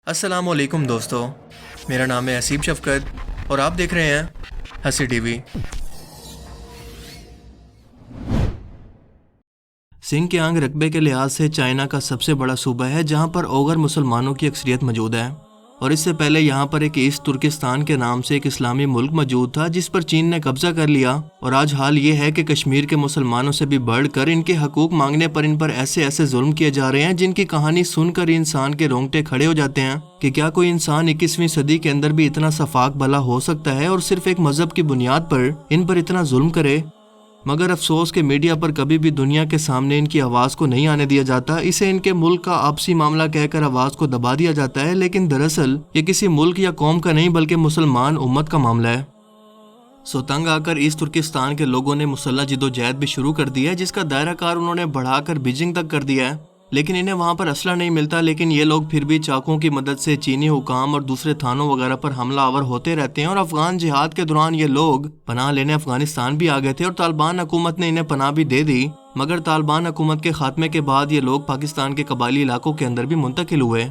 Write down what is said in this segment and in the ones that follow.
السلام علیکم دوستو، میرا نام ہے اسیب شفقت اور آپ دیکھ رہے ہیں ہنسی ٹی وی۔ سنکیانگ رقبے کے لحاظ سے چائنا کا سب سے بڑا صوبہ ہے جہاں پر اوغر مسلمانوں کی اکثریت موجود ہے، اور اس سے پہلے یہاں پر ایک ایسٹ ترکستان کے نام سے ایک اسلامی ملک موجود تھا جس پر چین نے قبضہ کر لیا، اور آج حال یہ ہے کہ کشمیر کے مسلمانوں سے بھی بڑھ کر ان کے حقوق مانگنے پر ان پر ایسے ظلم کیے جا رہے ہیں جن کی کہانی سن کر انسان کے رونگٹے کھڑے ہو جاتے ہیں کہ کیا کوئی انسان 21ویں صدی کے اندر بھی اتنا صفاک بھلا ہو سکتا ہے اور صرف ایک مذہب کی بنیاد پر ان پر اتنا ظلم کرے۔ مگر افسوس کہ میڈیا پر کبھی بھی دنیا کے سامنے ان کی آواز کو نہیں آنے دیا جاتا، اسے ان کے ملک کا آپسی معاملہ کہہ کر آواز کو دبا دیا جاتا ہے، لیکن دراصل یہ کسی ملک یا قوم کا نہیں بلکہ مسلمان امت کا معاملہ ہے۔ تنگ آ کر ایسٹ ترکستان کے لوگوں نے مسلح جدوجہد بھی شروع کر دی ہے جس کا دائرہ کار انہوں نے بڑھا کر بیجنگ تک کر دیا ہے، لیکن انہیں وہاں پر اسلحہ نہیں ملتا، لیکن یہ لوگ پھر بھی چاقوں کی مدد سے چینی حکام اور دوسرے تھانوں وغیرہ پر حملہ آور ہوتے رہتے ہیں، اور افغان جہاد کے دوران یہ لوگ پناہ لینے افغانستان بھی آ گئے تھے اور طالبان حکومت نے انہیں پناہ بھی دے دی، مگر طالبان حکومت کے خاتمے کے بعد یہ لوگ پاکستان کے قبائلی علاقوں کے اندر بھی منتقل ہوئے۔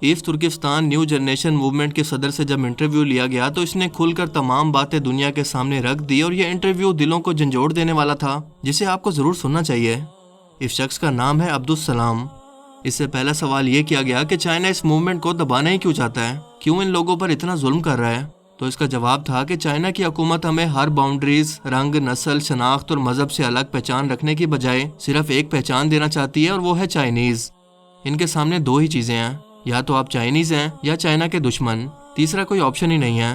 East Turkestan New Generation Movement کے صدر سے جب انٹرویو لیا گیا تو اس نے کھل کر تمام باتیں دنیا کے سامنے رکھ دی، اور یہ انٹرویو دلوں کو جھنجھوڑ دینے والا تھا جسے آپ کو ضرور سننا چاہیے۔ اس شخص کا نام ہے عبدالسلام۔ اس سے پہلا سوال یہ کیا گیا کہ چائنا اس موومنٹ کو دبانا ہی کیوں چاہتا ہے، کیوں ان لوگوں پر اتنا ظلم کر رہا ہے؟ تو اس کا جواب تھا کہ چائنا کی حکومت ہمیں ہر باؤنڈریز، رنگ، نسل، شناخت اور مذہب سے الگ پہچان رکھنے کی بجائے صرف ایک پہچان دینا چاہتی ہے، اور وہ ہے چائنیز۔ ان کے سامنے دو ہی چیزیں ہیں، یا تو آپ چائنیز ہیں یا چائنا کے دشمن، تیسرا کوئی آپشن ہی نہیں ہے۔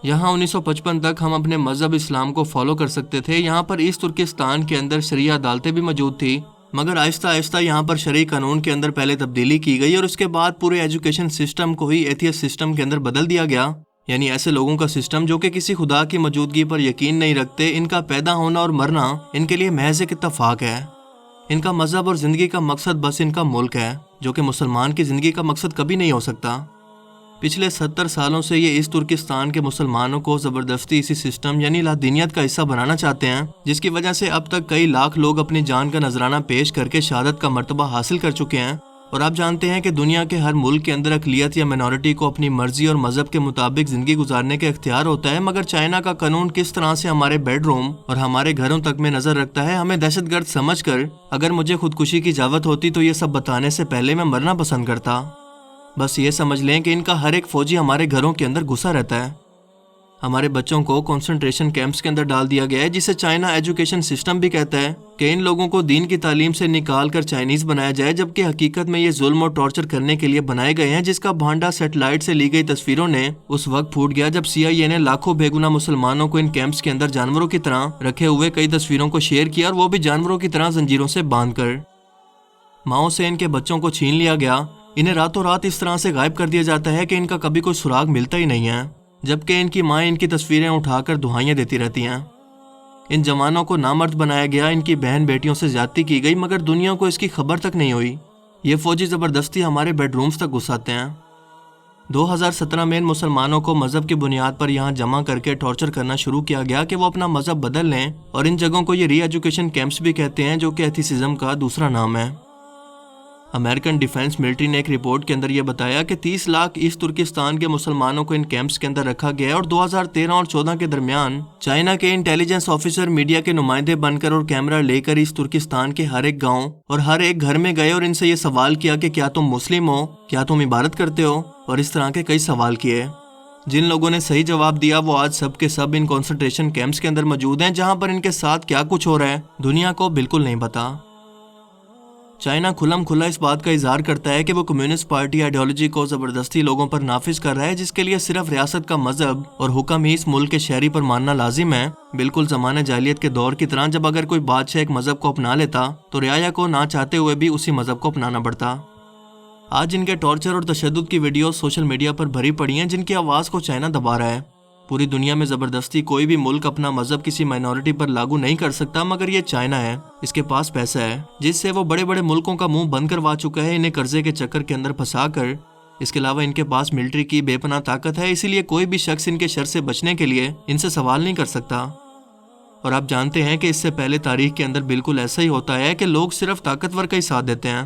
یہاں 1955 تک ہم اپنے مذہب اسلام کو فالو کر سکتے تھے، یہاں پر ایسٹ ترکستان کے اندر شرعیہ عدالتیں بھی موجود تھی، مگر آہستہ آہستہ یہاں پر شرعی قانون کے اندر پہلے تبدیلی کی گئی اور اس کے بعد پورے ایجوکیشن سسٹم کو ہی ایتھیسٹ سسٹم کے اندر بدل دیا گیا، یعنی ایسے لوگوں کا سسٹم جو کہ کسی خدا کی موجودگی پر یقین نہیں رکھتے، ان کا پیدا ہونا اور مرنا ان کے لیے محض ایک اتفاق ہے، ان کا مذہب اور زندگی کا مقصد بس ان کا ملک ہے، جو کہ مسلمان کی زندگی کا مقصد کبھی نہیں ہو سکتا۔ پچھلے 70 سالوں سے یہ اس ترکستان کے مسلمانوں کو زبردستی اسی سسٹم یعنی لادینیت کا حصہ بنانا چاہتے ہیں، جس کی وجہ سے اب تک کئی لاکھ لوگ اپنی جان کا نذرانہ پیش کر کے شہادت کا مرتبہ حاصل کر چکے ہیں، اور آپ جانتے ہیں کہ دنیا کے ہر ملک کے اندر اقلیت یا مینورٹی کو اپنی مرضی اور مذہب کے مطابق زندگی گزارنے کا اختیار ہوتا ہے، مگر چائنا کا قانون کس طرح سے ہمارے بیڈ روم اور ہمارے گھروں تک میں نظر رکھتا ہے، ہمیں دہشت گرد سمجھ کر اگر مجھے خودکشی کی اجازت ہوتی تو یہ سب بتانے سے پہلے میں مرنا پسند کرتا۔ بس یہ سمجھ لیں کہ ان کا ہر ایک فوجی ہمارے گھروں کے اندر گھسا رہتا ہے۔ ہمارے بچوں کو کنسنٹریشن کیمپس کے اندر ڈال دیا گیا ہے، جسے چائنا ایجوکیشن سسٹم بھی کہتا ہے، کہ ان لوگوں کو دین کی تعلیم سے نکال کر چائنیز بنایا جائے، جبکہ حقیقت میں یہ ظلم اور ٹارچر کرنے کے لیے بنائے گئے ہیں، جس کا بھانڈا سیٹلائٹ سے لی گئی تصویروں نے اس وقت پھوٹ گیا جب CIA نے لاکھوں بے گناہ مسلمانوں کو ان کیمپس کے اندر جانوروں کی طرح رکھے ہوئے کئی تصویروں کو شیئر کیا، اور وہ بھی جانوروں کی طرح زنجیروں سے باندھ کر۔ ماؤں سے ان کے بچوں کو چھین لیا گیا، انہیں راتوں رات اس طرح سے غائب کر دیا جاتا ہے کہ ان کا کبھی کوئی سراغ ملتا ہی نہیں ہے، جبکہ ان کی مائیں ان کی تصویریں اٹھا کر دہائیاں دیتی رہتی ہیں۔ ان جوانوں کو نامرد بنایا گیا، ان کی بہن بیٹیوں سے زیادتی کی گئی، مگر دنیا کو اس کی خبر تک نہیں ہوئی۔ یہ فوجی زبردستی ہمارے بیڈ رومز تک گھساتے ہیں۔ 2017 میں ان مسلمانوں کو مذہب کی بنیاد پر یہاں جمع کر کے ٹارچر کرنا شروع کیا گیا کہ وہ اپنا مذہب بدل لیں، اور ان جگہوں کو یہ ری ایجوکیشن کیمپس بھی کہتے ہیں، جو کہ ایتھیسزم کا دوسرا نام ہے۔ امریکن ڈیفنس ملٹری نے ایک رپورٹ کے اندر یہ بتایا کہ 30 لاکھ ایسٹ ترکستان کے مسلمانوں کو ان کیمپس کے اندر رکھا گیا ہے، اور 2013 اور 14 کے درمیان چائنا کے انٹیلیجنس آفیسر میڈیا کے نمائندے بن کر اور کیمرہ لے کر ایسٹ ترکستان کے ہر ایک گاؤں اور ہر ایک گھر میں گئے اور ان سے یہ سوال کیا کہ کیا تم مسلم ہو، کیا تم عبادت کرتے ہو، اور اس طرح کے کئی سوال کیے۔ جن لوگوں نے صحیح جواب دیا وہ آج سب کے سب ان کنسنٹریشن کیمپس کے اندر موجود ہیں، جہاں پر ان کے ساتھ کیا کچھ ہو رہا ہے دنیا کو بالکل نہیں پتا۔ چائنا کھلم کھلا اس بات کا اظہار کرتا ہے کہ وہ کمیونسٹ پارٹی آئیڈیالوجی کو زبردستی لوگوں پر نافذ کر رہا ہے، جس کے لیے صرف ریاست کا مذہب اور حکم ہی اس ملک کے شہری پر ماننا لازم ہے، بالکل زمانہ جاہلیت کے دور کی طرح، جب اگر کوئی بادشاہ ایک مذہب کو اپنا لیتا تو رعایا کو نہ چاہتے ہوئے بھی اسی مذہب کو اپنانا پڑتا۔ آج ان کے ٹارچر اور تشدد کی ویڈیوز سوشل میڈیا پر بھری پڑی ہیں، جن کی آواز کو چائنا دبا رہا ہے۔ پوری دنیا میں زبردستی کوئی بھی ملک اپنا مذہب کسی مائنورٹی پر لاگو نہیں کر سکتا، مگر یہ چائنا ہے، اس کے پاس پیسہ ہے، جس سے وہ بڑے بڑے ملکوں کا منہ بند کروا چکا ہے، انہیں قرضے کے چکر کے اندر پھنسا کر۔ اس کے علاوہ ان کے پاس ملٹری کی بے پناہ طاقت ہے، اسی لیے کوئی بھی شخص ان کے شر سے بچنے کے لیے ان سے سوال نہیں کر سکتا۔ اور آپ جانتے ہیں کہ اس سے پہلے تاریخ کے اندر بالکل ایسا ہی ہوتا ہے کہ لوگ صرف طاقتور کا ہی ساتھ دیتے ہیں۔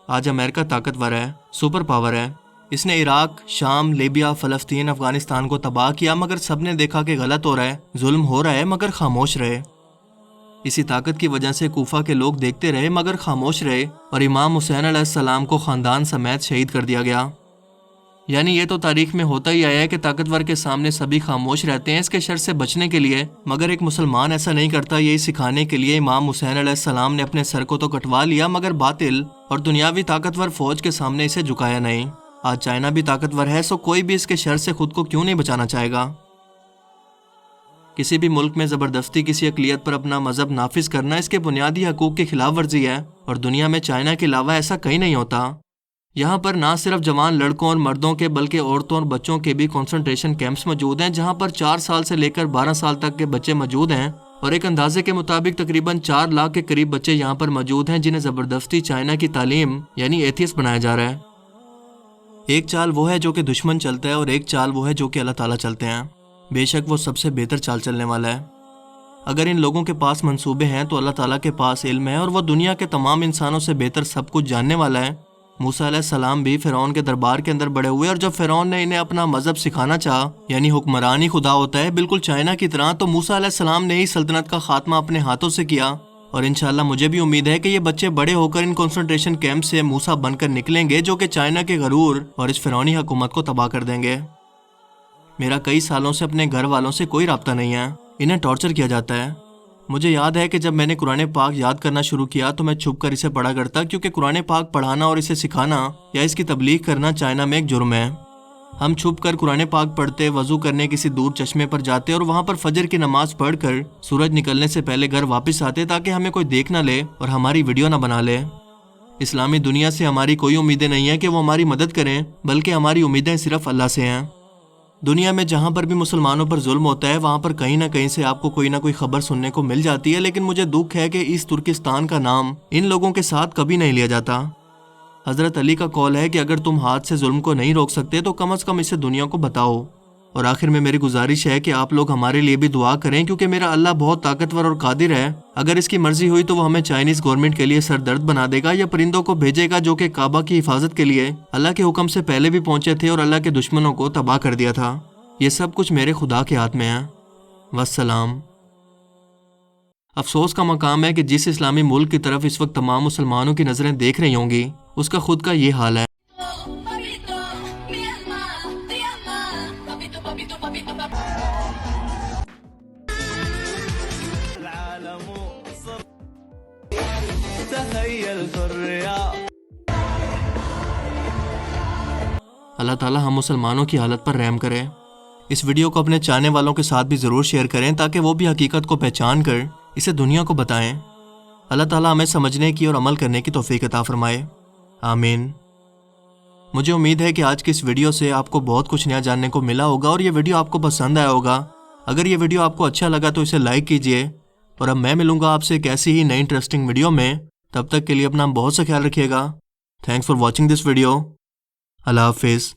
آج امریکہ طاقتور ہے، سپر پاور ہے، اس نے عراق، شام، لیبیا، فلسطین، افغانستان کو تباہ کیا، مگر سب نے دیکھا کہ غلط ہو رہا ہے، ظلم ہو رہا ہے، مگر خاموش رہے۔ اسی طاقت کی وجہ سے کوفہ کے لوگ دیکھتے رہے مگر خاموش رہے، اور امام حسین علیہ السلام کو خاندان سمیت شہید کر دیا گیا۔ یعنی یہ تو تاریخ میں ہوتا ہی آیا ہے کہ طاقتور کے سامنے سبھی خاموش رہتے ہیں اس کے شر سے بچنے کے لیے، مگر ایک مسلمان ایسا نہیں کرتا۔ یہی سکھانے کے لیے امام حسین علیہ السلام نے اپنے سر کو تو کٹوا لیا، مگر باطل اور دنیاوی طاقتور فوج کے سامنے اسے جھکایا نہیں۔ آج چائنا بھی طاقتور ہے، سو کوئی بھی اس کے شر سے خود کو کیوں نہیں بچانا چاہے گا۔ کسی بھی ملک میں زبردستی کسی اقلیت پر اپنا مذہب نافذ کرنا اس کے بنیادی حقوق کی خلاف ورزی ہے، اور دنیا میں چائنا کے علاوہ ایسا کہیں نہیں ہوتا۔ یہاں پر نہ صرف جوان لڑکوں اور مردوں کے بلکہ عورتوں اور بچوں کے بھی کنسنٹریشن کیمپس موجود ہیں، جہاں پر 4 سال سے لے کر 12 سال تک کے بچے موجود ہیں، اور ایک اندازے کے مطابق تقریباً 4 لاکھ کے قریب بچے یہاں پر موجود ہیں جنہیں زبردستی چائنا کی تعلیم یعنی ایتھیسٹ بنایا جا رہا ہے۔ ایک چال وہ ہے جو کہ دشمن چلتا ہے، اور ایک چال وہ ہے جو کہ اللہ تعالیٰ چلتے ہیں۔ بے شک وہ سب سے بہتر چال چلنے والا ہے۔ اگر ان لوگوں کے پاس منصوبے ہیں تو اللہ تعالیٰ کے پاس علم ہے، اور وہ دنیا کے تمام انسانوں سے بہتر سب کچھ جاننے والا ہے۔ موسیٰ علیہ السلام بھی فرعون کے دربار کے اندر بڑے ہوئے، اور جب فرعون نے انہیں اپنا مذہب سکھانا چاہا، یعنی حکمران ہی خدا ہوتا ہے بالکل چائنا کی طرح، تو موسیٰ علیہ السلام نے ہی سلطنت کا خاتمہ اپنے ہاتھوں سے کیا۔ اور انشاءاللہ مجھے بھی امید ہے کہ یہ بچے بڑے ہو کر ان کنسنٹریشن کیمپ سے موسیٰ بن کر نکلیں گے، جو کہ چائنا کے غرور اور اس فرعونی حکومت کو تباہ کر دیں گے۔ میرا کئی سالوں سے اپنے گھر والوں سے کوئی رابطہ نہیں ہے، انہیں ٹارچر کیا جاتا ہے۔ مجھے یاد ہے کہ جب میں نے قرآن پاک یاد کرنا شروع کیا تو میں چھپ کر اسے پڑھا کرتا، کیونکہ قرآن پاک پڑھانا اور اسے سکھانا یا اس کی تبلیغ کرنا چائنا میں ایک جرم ہے۔ ہم چھپ کر قرآن پاک پڑھتے، وضو کرنے کسی دور چشمے پر جاتے اور وہاں پر فجر کی نماز پڑھ کر سورج نکلنے سے پہلے گھر واپس آتے تاکہ ہمیں کوئی دیکھ نہ لے اور ہماری ویڈیو نہ بنا لے۔ اسلامی دنیا سے ہماری کوئی امیدیں نہیں ہیں کہ وہ ہماری مدد کریں، بلکہ ہماری امیدیں صرف اللہ سے ہیں۔ دنیا میں جہاں پر بھی مسلمانوں پر ظلم ہوتا ہے وہاں پر کہیں نہ کہیں سے آپ کو کوئی نہ کوئی خبر سننے کو مل جاتی ہے، لیکن مجھے دکھ ہے کہ اس ترکستان کا نام ان لوگوں کے ساتھ کبھی نہیں لیا جاتا۔ حضرت علی کا قول ہے کہ اگر تم ہاتھ سے ظلم کو نہیں روک سکتے تو کم از کم اسے دنیا کو بتاؤ۔ اور آخر میں میری گزارش ہے کہ آپ لوگ ہمارے لیے بھی دعا کریں، کیونکہ میرا اللہ بہت طاقتور اور قادر ہے۔ اگر اس کی مرضی ہوئی تو وہ ہمیں چائنیز گورنمنٹ کے لیے سر درد بنا دے گا، یا پرندوں کو بھیجے گا جو کہ کعبہ کی حفاظت کے لیے اللہ کے حکم سے پہلے بھی پہنچے تھے اور اللہ کے دشمنوں کو تباہ کر دیا تھا۔ یہ سب کچھ میرے خدا کے ہاتھ میں ہے۔ والسلام۔ افسوس کا مقام ہے کہ جس اسلامی ملک کی طرف اس وقت تمام مسلمانوں کی نظریں دیکھ رہی ہوں گی، اس کا خود کا یہ حال ہے۔ اللہ تعالیٰ ہم مسلمانوں کی حالت پر رحم کرے۔ اس ویڈیو کو اپنے چاہنے والوں کے ساتھ بھی ضرور شیئر کریں تاکہ وہ بھی حقیقت کو پہچان کر اسے دنیا کو بتائیں۔ اللہ تعالیٰ ہمیں سمجھنے کی اور عمل کرنے کی توفیق عطا فرمائے، آمین۔ مجھے امید ہے کہ آج کی اس ویڈیو سے آپ کو بہت کچھ نیا جاننے کو ملا ہوگا اور یہ ویڈیو آپ کو پسند آیا ہوگا۔ اگر یہ ویڈیو آپ کو اچھا لگا تو اسے لائک کیجئے، اور اب میں ملوں گا آپ سے ایک ایسی ہی نئی انٹرسٹنگ ویڈیو میں۔ تب تک کے لیے اپنا بہت سا خیال رکھیے گا۔ Thanks for watching this video. اللہ حافظ۔